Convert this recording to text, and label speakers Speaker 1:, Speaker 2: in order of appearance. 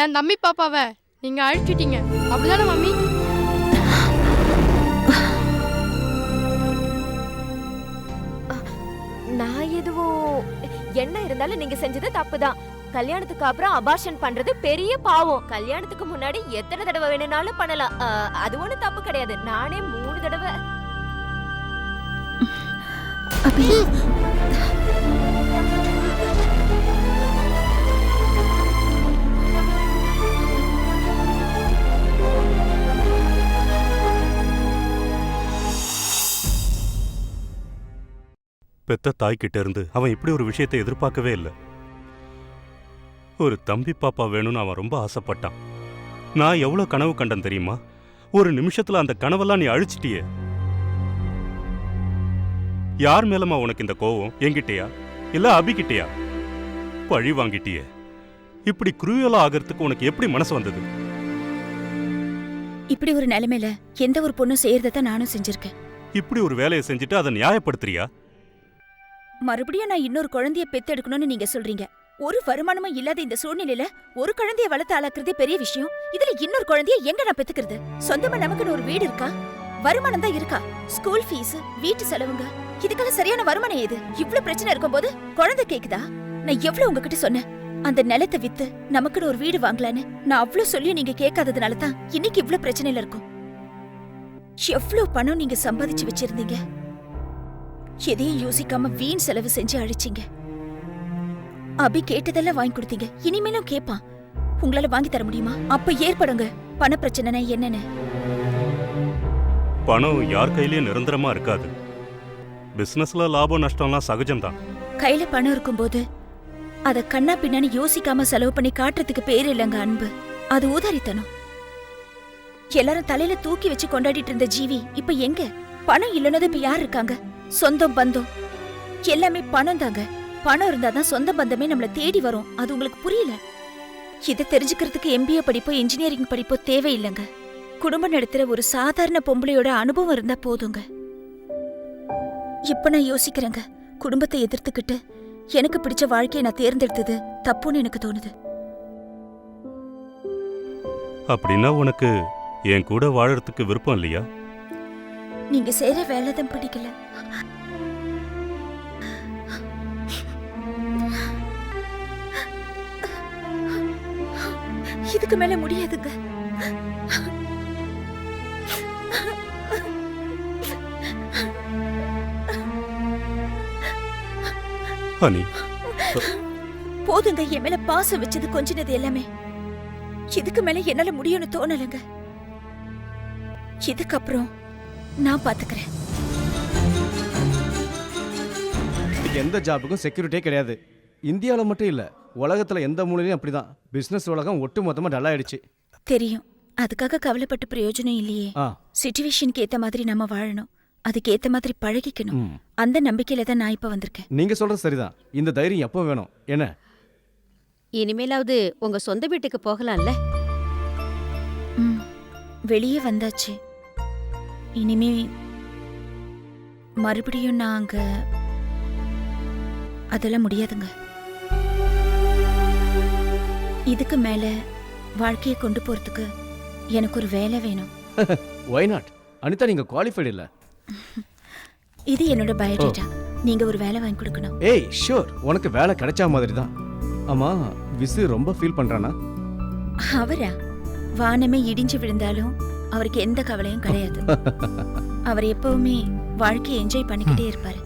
Speaker 1: என் தம்பி பாப்பாவை நீங்க அழிச்சிட்டீங்க, அப்படிதானே மம்மி?
Speaker 2: நான் எதுவும் என்ன இருந்தாலும் நீங்க செஞ்சது தப்புதான். கல்யாணத்துக்கு அப்புறம் அபார்ஷன் பண்றது பெரிய பாவம். கல்யாணத்துக்கு முன்னாடி எத்தனை தடவை வேணும்னாலும் பண்ணலாம். அது ஒண்ணு தப்பு கிடையாது. நானே 3 தடவை.
Speaker 3: அபி,
Speaker 4: பெத்த தாய்கிட்ட இருந்து அவன் இப்படி ஒரு விஷயத்தை எதிர்பார்க்கவே இல்லை. ஒரு தம்பி பாப்பா வேணும்னு அவன் ரொம்ப ஆசைப்பட்டான். நான் எவ்வளவு கனவு கண்டன் தெரியுமா? ஒரு நிமிஷத்துல அந்த கனவெல்லாம் நீ அழிச்சிட்டியே. யார் மேலமா உனக்கு இந்த கோவம்? என்கிட்டயா இல்ல அபிகிட்டயா? பழி வாங்கிட்டியே. இப்படி குரூயலா ஆகிறதுக்கு உனக்கு எப்படி மனசு வந்தது?
Speaker 3: இப்படி ஒரு நிலைமையில எந்த ஒரு பொண்ணும் செய்யறதான் நானும் செஞ்சிருக்கேன்.
Speaker 4: இப்படி ஒரு வேலையை செஞ்சுட்டு அதை நியாயப்படுத்துறியா?
Speaker 3: மறுபடியும் நான் இன்னொரு குழந்தைய பெத்தெடுக்கணும்னு நீங்க சொல்றீங்க. ஒரு வருமானமும் இல்லாத இந்த சூழ்நிலையில ஒரு குழந்தைய வளர்த்து ஆளாக்குறதே பெரிய விஷயம். இதுல இன்னொரு குழந்தைய எங்க நான் பெத்துக்கிறது? சொந்தமா நமக்குன்னு ஒரு வீடு இருக்கா? வருமானம் தான் இருக்கா? ஸ்கூல் ஃபீஸ், வீட்டு செலவுங்க, இதுக்கெல்லாம் சரியான வருமானம் ஏது? இவ்ளோ பிரச்சனை இருக்கும்போது குழந்தை கேக்குதா? நான் எவ்வளவு உங்ககிட்ட சொன்னேன், அந்த நிலத்தை வித்து நமக்குன்னு ஒரு வீடு வாங்கலான்னு. நான் அவ்வளவு சொல்லியும் நீங்க கேட்காததுனால தான் இன்னைக்கு இவ்ளோ பிரச்சனையில இருக்கும். எவ்வளவு பணம் நீங்க சம்பாதிச்சு வச்சிருந்தீங்க, எதையும் யோசிக்காம வீண் செலவு செஞ்சு அழிச்சிங்க. அபி கேட்டதெல்லாம் வாங்கி கொடுத்தீங்க, இனிமேலும் கேட்பான். உங்களால வாங்கி தர முடியுமா? அப்ப ஏற்படுங்க பண பிரச்சனை என்னன்னு.
Speaker 4: பணம் யார் கையிலயும் நிரந்தரமா இருக்காது. பிசினஸ்ல லாபம் நஷ்டம்லாம் சகஜம்தான்.
Speaker 3: கையில பணம் இருக்கும்போது அத கண்ணா பின்னான்னு யோசிக்காம செலவு பண்ணி காட்டுறதுக்கு பேரு இல்லங்க அன்பு, அது ஊதாரித்தனம். எல்லாரும் தலையில தூக்கி வச்சு கொண்டாடிட்டு இருந்த ஜீவி இப்ப எங்க? பணம் இல்லைன்னது இப்ப யார் இருக்காங்க? சொந்தம் பந்தம் எல்லாமே பணம் தாங்க. பணம் இருந்தாதான் சொந்த பந்தமே நம்மள தேடி வரும். அது உங்களுக்கு புரியல. இதை தெரிஞ்சுக்கிறதுக்கு MBA படிப்போ இன்ஜினியரிங் படிப்போ தேவையில்லைங்க. குடும்பம் நடத்துற ஒரு சாதாரண பொம்பளையோட அனுபவம் இருந்தா போதுங்க. இப்ப நான் யோசிக்கிறேங்க, குடும்பத்தை எதிர்த்துக்கிட்டு எனக்கு பிடிச்ச வாழ்க்கையை நான் தேர்ந்தெடுத்தது தப்புன்னு எனக்கு தோணுது.
Speaker 4: அப்படின்னா உனக்கு என் கூட வாழறதுக்கு விருப்பம் இல்லையா?
Speaker 3: நீங்க செய்யற வேலைதான் பிடிக்கல. இதுக்கு மேல முடியாதுங்க.
Speaker 4: ஹனி,
Speaker 3: போதுங்க. என் மேல பாசம் வச்சது கொஞ்சினது எல்லாமே. இதுக்கு மேல என்னால முடியும்னு தோணலங்க. இதுக்கப்புறம் நான் பாத்துக்கிறேன்.
Speaker 5: எந்த ஜாபுக்கும் செக்யூரிட்டியே கிடையாது. இந்தியாவில் மட்டும் இல்ல, உலகத்துல எந்த மூலையிலும் அப்படிதான். பிசினஸ் உலகம் ஒட்டு மொத்தமா டல் ஆயிடுச்சு.
Speaker 3: தெரியும். அதுக்காக கவலைப்பட்டு பிரயோஜனம் இல்லையே. சிச்சுவேஷனுக்கு ஏத்த மாதிரி நம்ம வாழணும், அதுக்கு ஏத்த மாதிரி பழகிக்கணும். அந்த நம்பிக்கையில தான் நான் இப்ப வந்திருக்கேன்.
Speaker 5: நீங்க சொல்றது சரிதான். இந்த தைரியம் எப்போ வேணும். என்ன
Speaker 6: இனிமேலாவது உங்க சொந்த வீட்டுக்கு போகலாம்ல?
Speaker 3: வெளியே வந்தாச்சு. இனிமே மறுபடியும் நாங்க அதெல்லாம் முடியாதுங்க. இதுக்கு மேல வாழ்க்கையை கொண்டு போறதுக்கு எனக்கு ஒரு வேலை வேணும்.
Speaker 5: why not? அனிதா, நீங்க குவாலிஃபைடு இல்ல.
Speaker 3: இது என்னோட பயோடேட்டா. நீங்க ஒரு வேலை வாங்கி கொடுக்கணும்.
Speaker 5: ஏய் ஷூர், உனக்கு வேலை கிடைச்ச மாதிரி தான். ஆமா, விசு ரொம்ப ஃபீல் பண்றானா?
Speaker 3: அவரா? வானமே இடிஞ்சு விழுந்தாலும் அவருக்கு எந்த கவலையும் கிடையாது. அவர் எப்பவுமே வாழ்க்கையை என்ஜாய் பண்ணிக்கிட்டே இருப்பாரு.